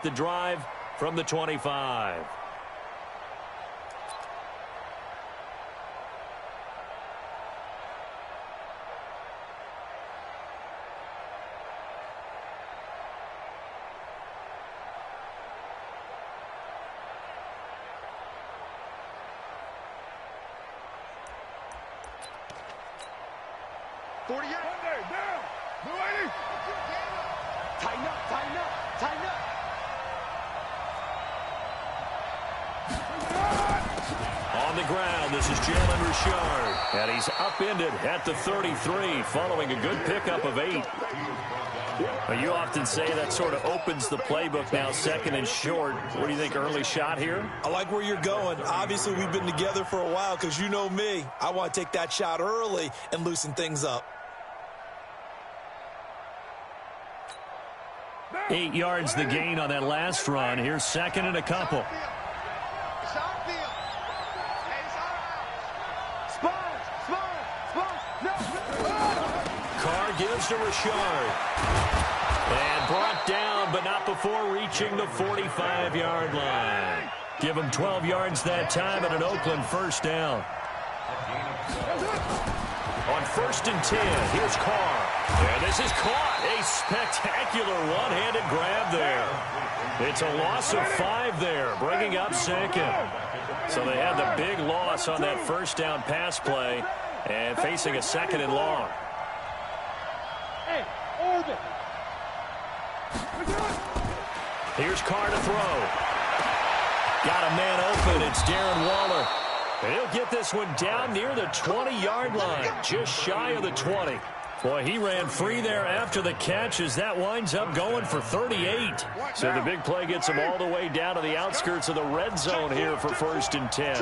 The drive from the 25. On the ground, this is Jalen Richard, and he's upended at the 33 following a good pickup of 8. Well, you often say that sort of opens the playbook now, second and short. What do you think, early shot here? I like where you're going. Obviously, we've been together for a while because you know me. I want to take that shot early and loosen things up. 8 yards the gain on that last run. Here's second and a couple. Carr gives to Richard. And brought down, but not before reaching the 45-yard line. Give him 12 yards that time at an Oakland first down. On 1st and 10, here's Carr. And this is caught. A spectacular one-handed grab there. It's a loss of 5 there, bringing up second. So they had the big loss on that first down pass play and facing a second and long. Here's Carr to throw. Got a man open. It's Darren Waller. And he'll get this one down near the 20-yard line, just shy of the 20. Boy, he ran free there after the catch as that winds up going for 38. So the big play gets him all the way down to the outskirts of the red zone here for 1st and 10.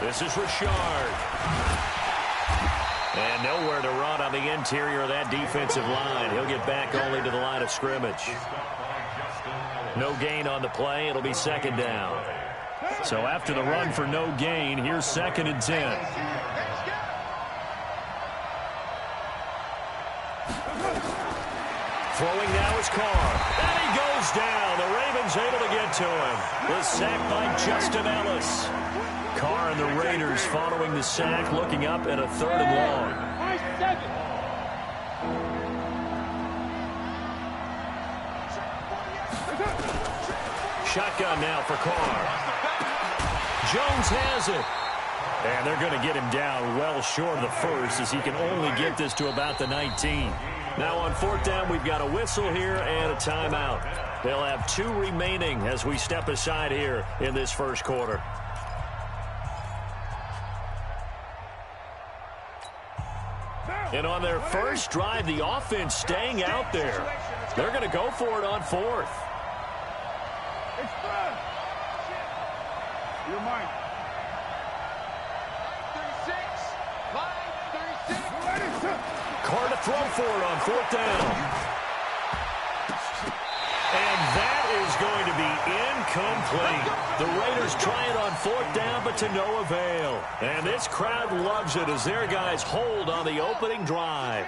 This is Richard. And nowhere to run on the interior of that defensive line. He'll get back only to the line of scrimmage. No gain on the play. It'll be second down. So after the run for no gain, here's 2nd and 10. Throwing now is Carr. And he goes down. The Ravens able to get to him. The sack by Justin Ellis. Carr and the Raiders following the sack, looking up at a 3rd and long. Shotgun now for Carr. Jones has it. And they're going to get him down well short of the first as he can only get this to about the 19. Now on 4th down, we've got a whistle here and a timeout. They'll have 2 remaining as we step aside here in this first quarter. And on their first drive, the offense staying out there. They're going to go for it on 4th. You're mine. 36. Carr to throw for it on 4th down. And that is going to be incomplete. The Raiders try it on 4th down, but to no avail. And this crowd loves it as their guys hold on the opening drive.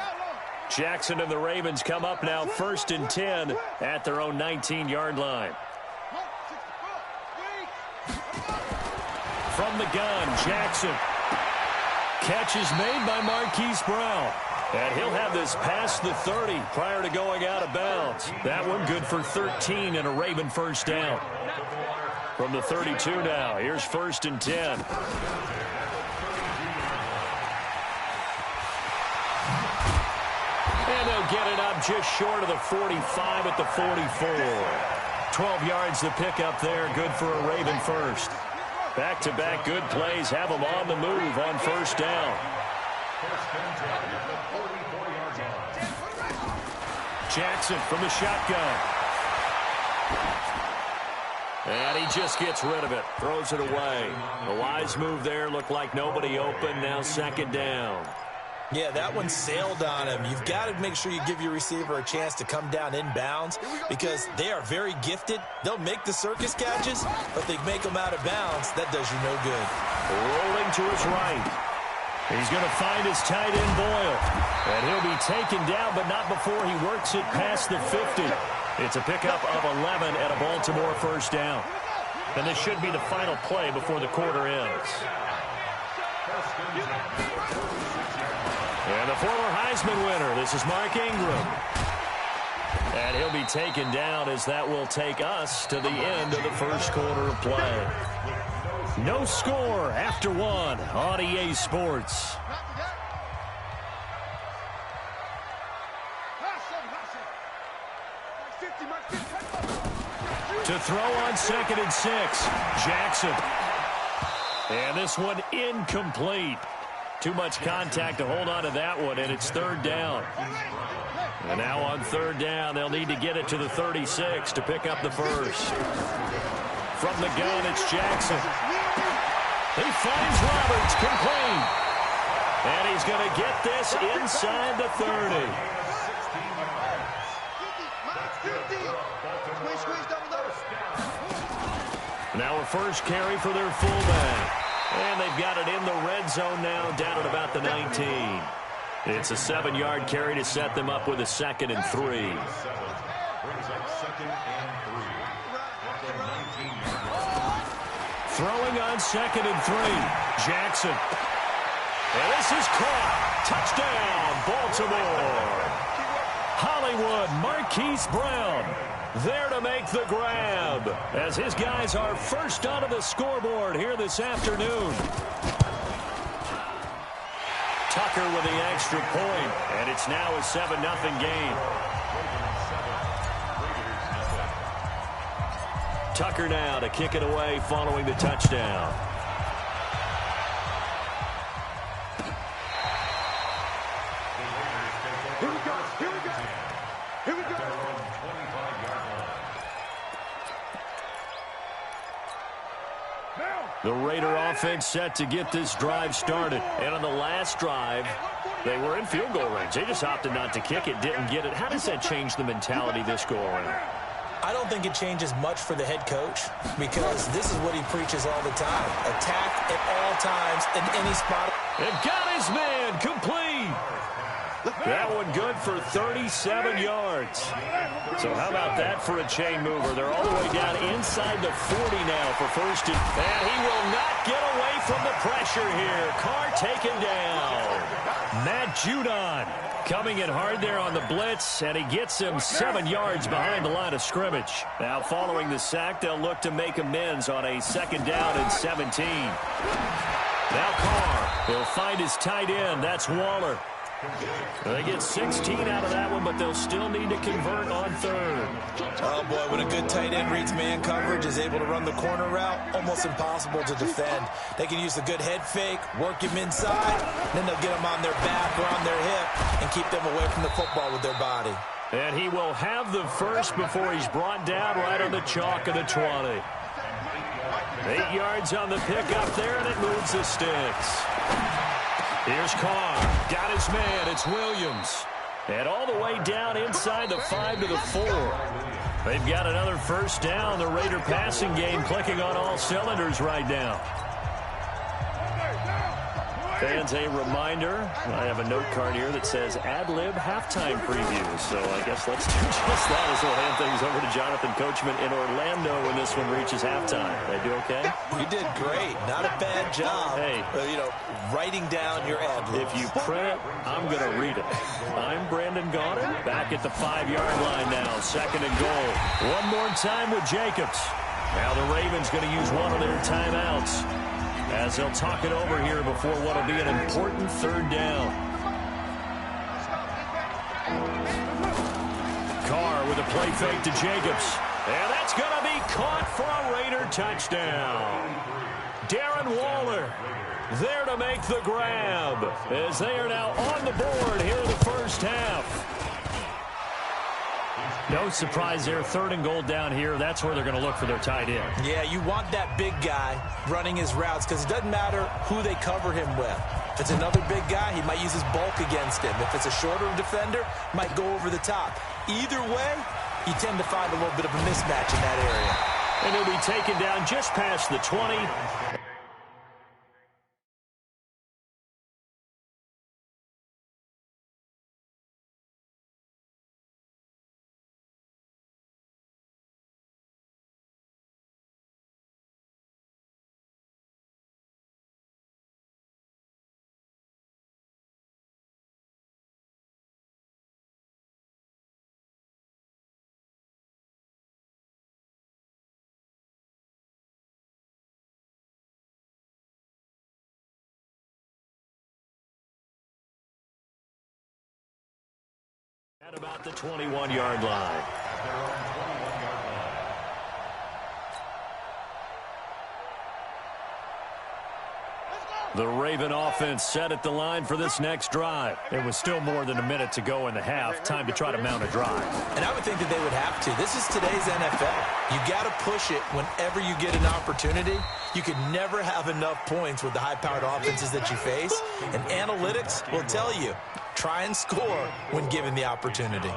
Jackson and the Ravens come up now 1st and 10 at their own 19-yard line. From the gun, Jackson. Catch is made by Marquise Brown. And he'll have this past the 30 prior to going out of bounds. That one good for 13 and a Raven first down. From the 32 now, here's 1st and 10. And they'll get it up just short of the 45 at the 44. 12 yards to pick up there, good for a Raven first. Back-to-back good plays have them on the move on 1st down. Jackson from the shotgun. And he just gets rid of it, throws it away. A wise move there, looked like nobody open, now 2nd down. Yeah, that one sailed on him. You've got to make sure you give your receiver a chance to come down inbounds because they are very gifted. They'll make the circus catches, but they make them out of bounds. That does you no good. Rolling to his right. He's going to find his tight end, Boyle. And he'll be taken down, but not before he works it past the 50. It's a pickup of 11 and a Baltimore first down. And this should be the final play before the quarter ends. And the former Heisman winner, this is Mark Ingram. And he'll be taken down as that will take us to the end of the first quarter of play. No score after one on EA Sports. To throw on 2nd and 6, Jackson. And this one incomplete. Too much contact to hold on to that one, and it's 3rd down. And now on 3rd down, they'll need to get it to the 36 to pick up the first. From the gun, it's Jackson. He finds Roberts, complete. And he's going to get this inside the 30. Now a first carry for their fullback. And they've got it in the red zone now, down at about the 19. It's a 7-yard carry to set them up with a 2nd and 3. Throwing on 2nd and 3, Jackson. And this is caught. Touchdown, Baltimore. Hollywood, Marquise Brown there to make the grab as his guys are first onto the scoreboard here this afternoon. Tucker with the extra point, and it's now a 7-0 game. Tucker now to kick it away following the touchdown. Here we go. Here we go. Here we go. The Raider offense set to get this drive started. And on the last drive, they were in field goal range. They just opted not to kick it, didn't get it. How does that change the mentality this go around? I don't think it changes much for the head coach because this is what he preaches all the time. Attack at all times in any spot. And got his man complete. That one good for 37 yards. So how about that for a chain mover? They're all the way down inside the 40 now for first. And he will not get away from the pressure here. Carr taken down. Matt Judon coming in hard there on the blitz, and he gets him 7 yards behind the line of scrimmage. Now following the sack, they'll look to make amends on a 2nd down and 17. Now Carr, he'll find his tight end. That's Waller. They get 16 out of that one, but they'll still need to convert on 3rd. Oh, boy, when a good tight end reads man coverage, is able to run the corner route, almost impossible to defend. They can use a good head fake, work him inside, then they'll get him on their back or on their hip and keep them away from the football with their body. And he will have the first before he's brought down right on the chalk of the 20. 8 yards on the pickup there, and it moves the sticks. Here's Carr. Got his man. It's Williams. And all the way down inside the 5 to the 4. They've got another first down. The Raider passing game clicking on all cylinders right now. Fans, a reminder, I have a note card here that says ad-lib halftime preview. So I guess let's do just that as we'll hand things over to Jonathan Coachman in Orlando when this one reaches halftime. Did I do okay? You did great. Not a bad job. Hey. Writing down your ad-libs. If you print it, I'm going to read it. I'm Brandon Gaudin, back at the 5-yard line now. 2nd and goal. One more time with Jacobs. Now the Ravens going to use one of their timeouts as they'll talk it over here before what will be an important 3rd down. Carr with a play fake to Jacobs. And that's going to be caught for a Raider touchdown. Darren Waller there to make the grab as they are now on the board here in the first half. No surprise there. 3rd and goal down here. That's where they're going to look for their tight end. Yeah, you want that big guy running his routes because it doesn't matter who they cover him with. If it's another big guy, he might use his bulk against him. If it's a shorter defender, might go over the top. Either way, you tend to find a little bit of a mismatch in that area. And he'll be taken down just past the 20. At about the 21-yard line. The Raven offense set at the line for this next drive. It was still more than a minute to go in the half. Time to try to mount a drive. And I would think that they would have to. This is today's NFL. You got to push it whenever you get an opportunity. You can never have enough points with the high-powered offenses that you face. And analytics will tell you, try and score when given the opportunity.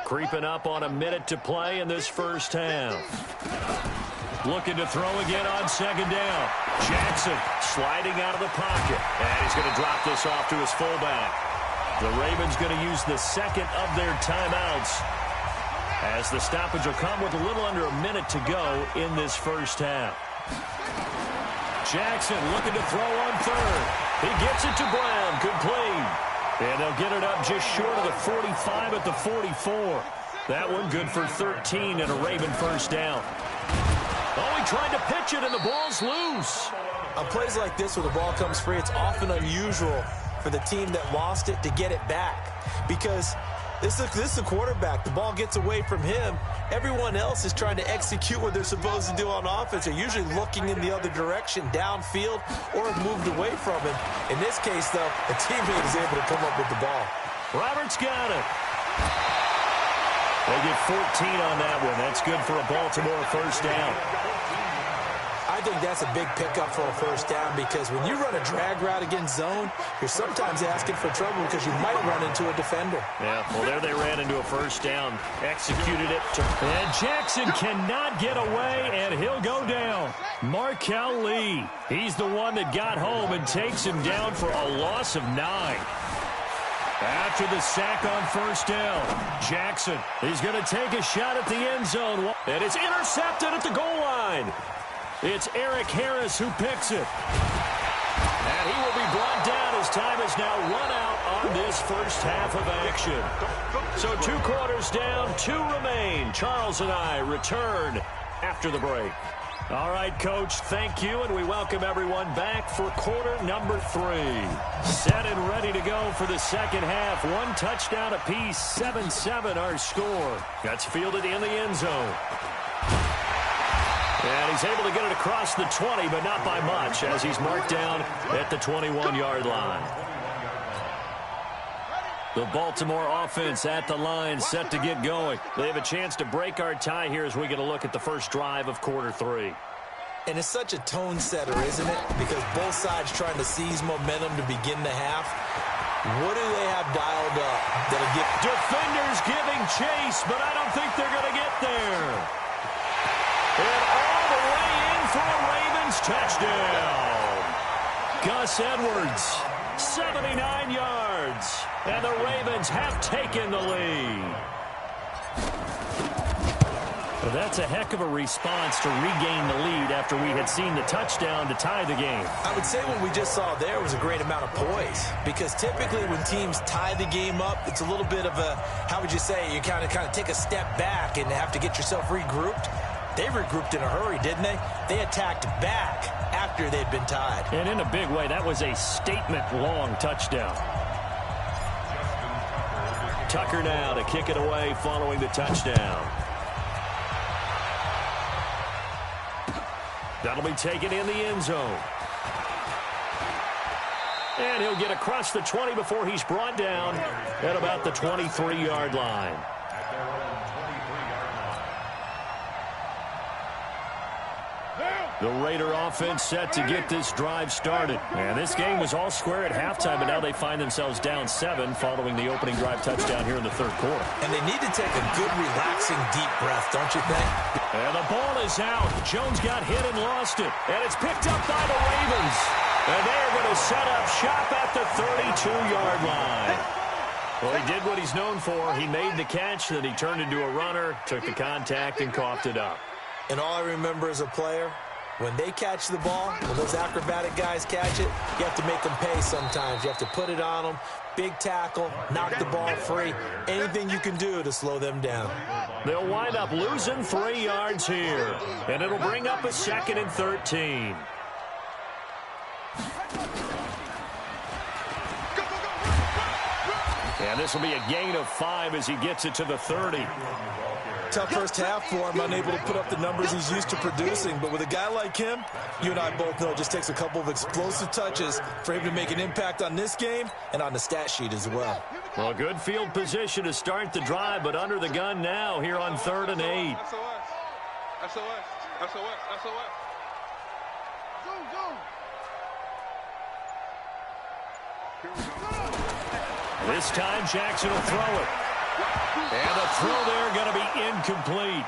Creeping up on a minute to play in this first half. Looking to throw again on second down. Jackson sliding out of the pocket. And he's going to drop this off to his fullback. The Ravens going to use the second of their timeouts, as the stoppage will come with a little under a minute to go in this first half. Jackson looking to throw on third. He gets it to Brown. Complete. And they'll get it up just short of the 45 at the 44. That one good for 13 and a Raven first down. Oh, he tried to pitch it, and the ball's loose. On plays like this where the ball comes free, it's often unusual for the team that lost it to get it back, because this is the quarterback. The ball gets away from him. Everyone else is trying to execute what they're supposed to do on offense. They're usually looking in the other direction, downfield, or have moved away from him. In this case, though, a teammate is able to come up with the ball. Roberts got it. They get 14 on that one. That's good for a Baltimore first down. I think that's a big pickup for a first down, because when you run a drag route against zone, you're sometimes asking for trouble because you might run into a defender. Yeah, well, there they ran into a first down. Executed it. And Jackson cannot get away, and he'll go down. Markel Lee. He's the one that got home and takes him down for a loss of 9. After the sack on first down, Jackson is going to take a shot at the end zone. And it's intercepted at the goal line. It's Eric Harris who picks it. And he will be brought down as time is now run out on this first half of action. So 2 quarters down, 2 remain. Charles and I return after the break. All right, Coach, thank you, and we welcome everyone back for quarter number 3. Set and ready to go for the second half. 1 touchdown apiece, 7-7 our score. That's fielded in the end zone. And he's able to get it across the 20, but not by much, as he's marked down at the 21-yard line. The Baltimore offense at the line, set to get going. They have a chance to break our tie here as we get a look at the first drive of quarter 3. And it's such a tone setter, isn't it? Because both sides trying to seize momentum to begin the half. What do they have dialed up that'll get... Defenders giving chase, but I don't think they're going to get there. And all the way in for a Ravens touchdown. Gus Edwards, 79 yards. And the Ravens have taken the lead. Well, that's a heck of a response to regain the lead after we had seen the touchdown to tie the game. I would say what we just saw there was a great amount of poise, because typically when teams tie the game up, it's a little bit of a, how would you say, you kind of take a step back and have to get yourself regrouped. They regrouped in a hurry, didn't they? They attacked back after they'd been tied. And in a big way, that was a statement-long touchdown. Tucker now to kick it away following the touchdown. That'll be taken in the end zone. And he'll get across the 20 before he's brought down at about the 23-yard line. The Raider offense set to get this drive started. And this game was all square at halftime, but now they find themselves down 7 following the opening drive touchdown here in the third quarter. And they need to take a good, relaxing, deep breath, don't you think? And the ball is out. Jones got hit and lost it. And it's picked up by the Ravens. And they're going to set up shop at the 32-yard line. Well, he did what he's known for. He made the catch, then he turned into a runner, took the contact, and coughed it up. And all I remember as a player, when they catch the ball, when those acrobatic guys catch it, you have to make them pay sometimes. You have to put it on them, big tackle, knock the ball free, anything you can do to slow them down. They'll wind up losing 3 yards here, and it'll bring up a 2nd and 13. And this will be a gain of 5 as he gets it to the 30. Tough first half for him, unable to put up the numbers he's used to producing. But with a guy like him, you and I both know it just takes a couple of explosive touches for him to make an impact on this game and on the stat sheet as well. Well, good field position to start the drive, but under the gun now here on 3rd and 8. SOS. This time Jackson will throw it. And the throw there going to be incomplete.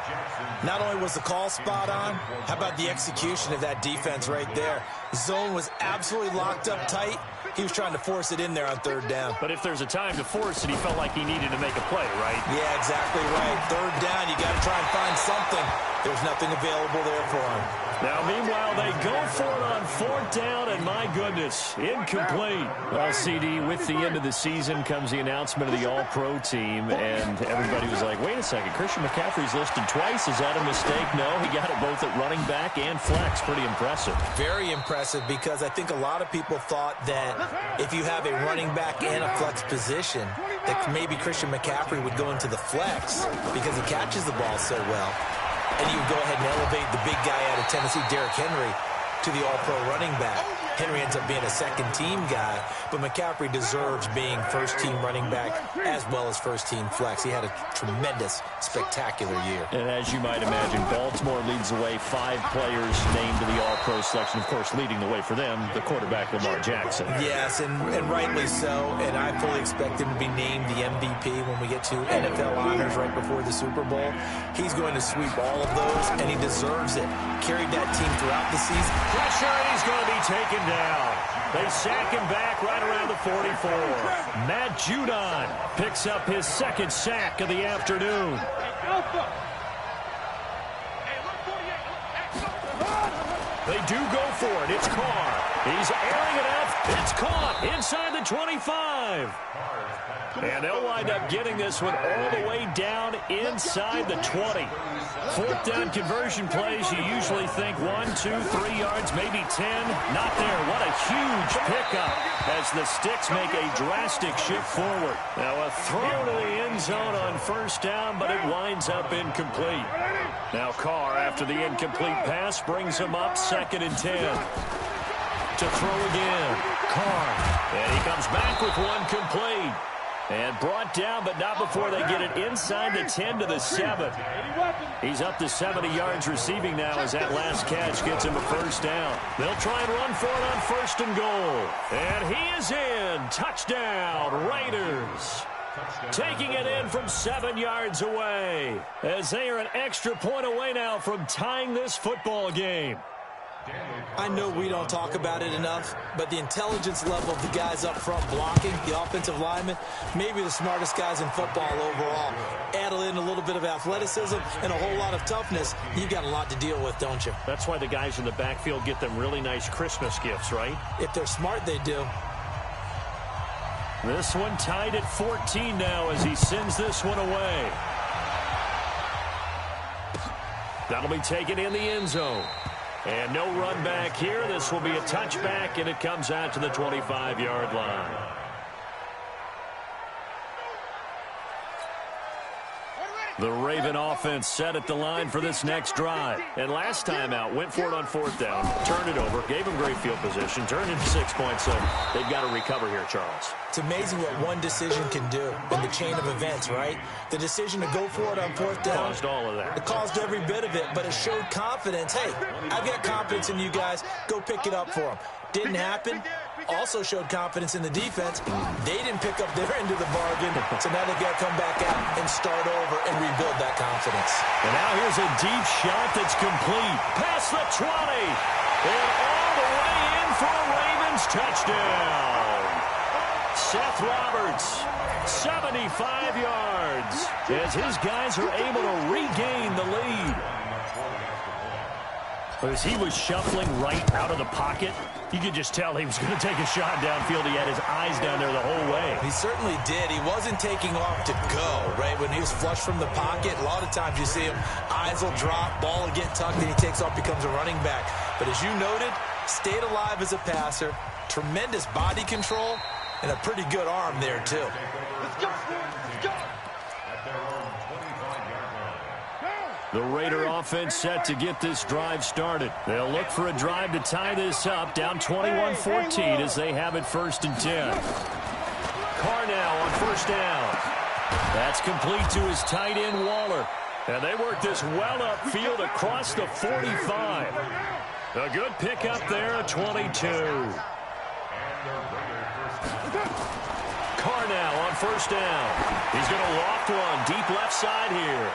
Not only was the call spot on, how about the execution of that defense right there? The zone was absolutely locked up tight. He was trying to force it in there on 3rd down. But if there's a time to force it, he felt like he needed to make a play, right? Yeah, exactly right. 3rd down, you got to try and find something. There's nothing available there for him. Now, meanwhile, they go for it on 4th down, and my goodness, incomplete. Well, CD, with the end of the season comes the announcement of the All-Pro team, and everybody was like, wait a second, Christian McCaffrey's listed twice. Is that a mistake? No, he got it both at running back and flex. Pretty impressive. Very impressive, because I think a lot of people thought that if you have a running back and a flex position, that maybe Christian McCaffrey would go into the flex because he catches the ball so well. And you would go ahead and elevate the big guy out of Tennessee, Derrick Henry, to the all-pro running back. Henry ends up being a second-team guy, but McCaffrey deserves being first-team running back as well as first-team flex. He had a tremendous, spectacular year. And as you might imagine, Baltimore leads the way. 5 players named to the all-pro selection. Of course, leading the way for them, the quarterback, Lamar Jackson. Yes, and rightly so. And I fully expect him to be named the MVP when we get to NFL honors right before the Super Bowl. He's going to sweep all of those, and he deserves it. Carried that team throughout the season. Pressure, and he's going to be taken down. They sack him back right around the 44. Matt Judon picks up his 2nd sack of the afternoon. They do go for it. It's Carr. He's airing it out. It's caught inside the 25. And they'll wind up getting this one all the way down inside the 20. 4th down conversion plays, you usually think 1, 2, 3 yards, maybe 10. Not there. What a huge pickup as the Sticks make a drastic shift forward. Now a throw to the end zone on 1st down, but it winds up incomplete. Now Carr, after the incomplete pass, brings him up 2nd and 10. To throw again. Carr. And he comes back with one complete. And brought down, but not before they get it inside the 10 to the 7. He's up to 70 yards receiving now as that last catch gets him a 1st down. They'll try and run for it on 1st and goal. And he is in. Touchdown, Raiders. Taking it in from 7 yards away as they are an extra point away now from tying this football game. I know we don't talk about it enough, but the intelligence level of the guys up front blocking, the offensive linemen, maybe the smartest guys in football overall. Add in a little bit of athleticism and a whole lot of toughness, you've got a lot to deal with, don't you? That's why the guys in the backfield get them really nice Christmas gifts, right? If they're smart, they do. This one tied at 14 now as he sends this one away. That'll be taken in the end zone. And no run back here. This will be a touchback, and it comes out to the 25-yard line. The Raven offense set at the line for this next drive. And last time out, went for it on 4th down, turned it over, gave them great field position, turned into 6 points, so they've got to recover here, Charles. It's amazing what one decision can do in the chain of events, right? The decision to go for it on 4th down. Caused all of that. It caused every bit of it, but it showed confidence. Hey, I've got confidence in you guys. Go pick it up for them. Didn't happen. Also showed confidence in the defense. They didn't pick up their end of the bargain, so now they've got to come back out and start over and rebuild that confidence. And now here's a deep shot that's complete. Past the 20. And all the way in for a Ravens touchdown. Seth Roberts, 75 yards, as his guys are able to regain the lead. As he was shuffling right out of the pocket, you could just tell he was going to take a shot downfield. He had his eyes down there the whole way. He certainly did. He wasn't taking off to go, right? When he was flush from the pocket, a lot of times you see him, eyes will drop, ball will get tucked, and he takes off, becomes a running back. But as you noted, stayed alive as a passer, tremendous body control, And a pretty good arm there, too. Let's go. Let's go. The Raider offense set to get this drive started. They'll look for a drive to tie this up, down 21-14 as they have it 1st and 10. Carr now on 1st down. That's complete to his tight end, Waller. And they work this well upfield across the 45. A good pickup there at 22. Carr now on 1st down. He's going to loft one deep left side here.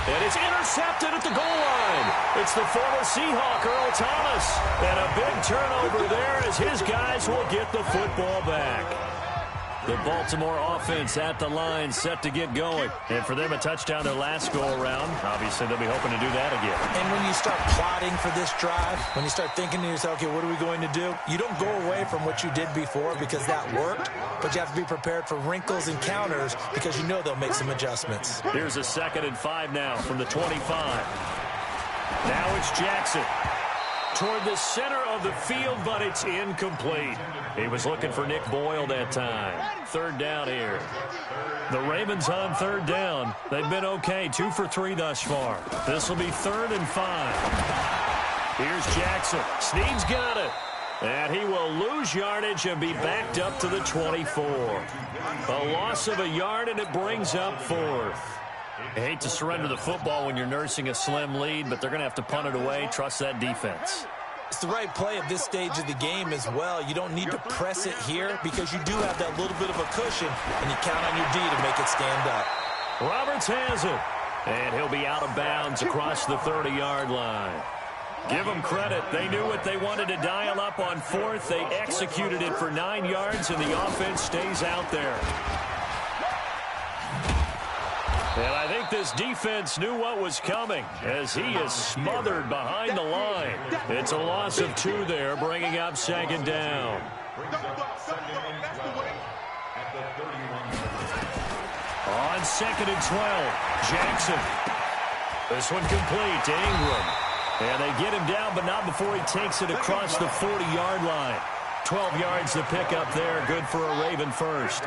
And it's intercepted at the goal line. It's the former Seahawk, Earl Thomas. And a big turnover there as his guys will get the football back. The Baltimore offense at the line set to get going. And for them, a touchdown their last go-around. Obviously, they'll be hoping to do that again. And when you start plotting for this drive, when you start thinking to yourself, okay, what are we going to do? You don't go away from what you did before because that worked, but you have to be prepared for wrinkles and counters because you know they'll make some adjustments. Here's a 2nd and 5 now from the 25. Now it's Jackson. Toward the center of the field, but it's incomplete. He was looking for Nick Boyle that time. 3rd down here. The Ravens on 3rd down. They've been okay, 2 for 3 thus far. This will be 3rd and 5. Here's Jackson. Snead's got it. And he will lose yardage and be backed up to the 24. A loss of a yard, and it brings up 4th. I hate to surrender the football when you're nursing a slim lead, but they're going to have to punt it away. Trust that defense. It's the right play at this stage of the game as well. You don't need to press it here because you do have that little bit of a cushion, and you count on your D to make it stand up. Roberts has it, and he'll be out of bounds across the 30-yard line. Give them credit. They knew what they wanted to dial up on 4th. They executed it for 9 yards, and the offense stays out there. And I think this defense knew what was coming as he is smothered behind the line. It's a loss of 2 there, bringing up 2nd down. On 2nd and 12, Jackson. This one complete to Ingram. And they get him down, but not before he takes it across the 40-yard line. 12 yards to pick up there. Good for a Raven first.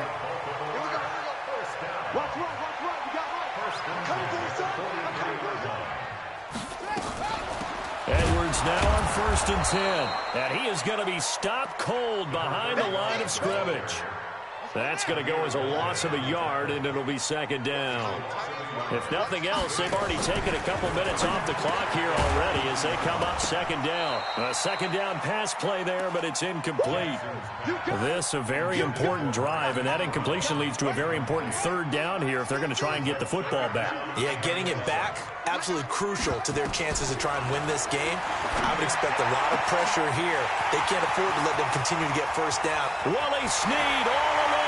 Edwards now on 1st and 10. And he is going to be stopped cold behind the line of scrimmage. That's going to go as a loss of a yard, and it'll be 2nd down. If nothing else, they've already taken a couple minutes off the clock here already as they come up 2nd down. A 2nd down pass play there, but it's incomplete. This a very important drive, and that incompletion leads to a very important 3rd down here if they're going to try and get the football back. Yeah, getting it back, absolutely crucial to their chances to try and win this game. I would expect a lot of pressure here. They can't afford to let them continue to get 1st down. Willie Snead all alone.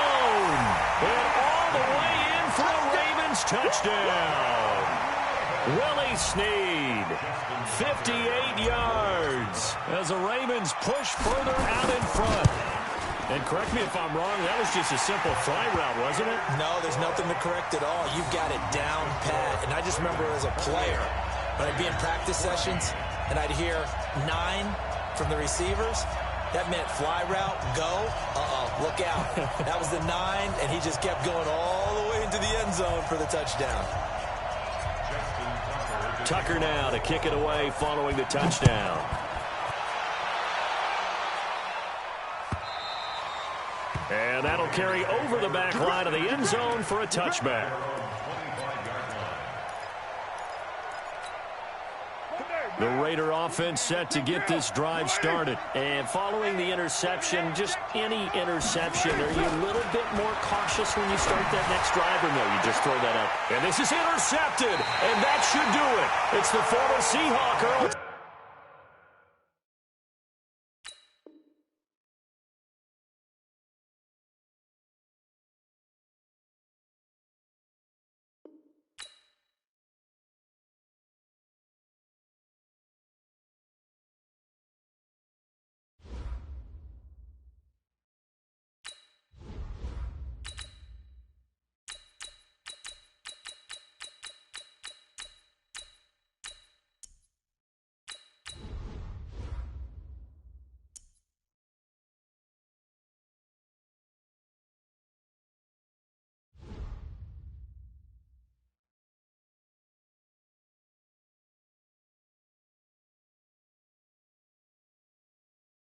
And all the way in for a Ravens touchdown. Willie Snead, 58 yards as the Ravens push further out in front. And correct me if I'm wrong, that was just a simple fly route, wasn't it? No, there's nothing to correct at all. You've got it down pat. And I just remember as a player, when I'd be in practice sessions and I'd hear 9 from the receivers, that meant fly route, go, look out. That was the 9, and he just kept going all the way into the end zone for the touchdown. Tucker now to kick it away following the touchdown. And that'll carry over the back line of the end zone for a touchback. The Raider offense set to get this drive started. And following the interception, just any interception, are you a little bit more cautious when you start that next drive, or no, you just throw that up? And this is intercepted, and that should do it. It's the former Seahawk, Earl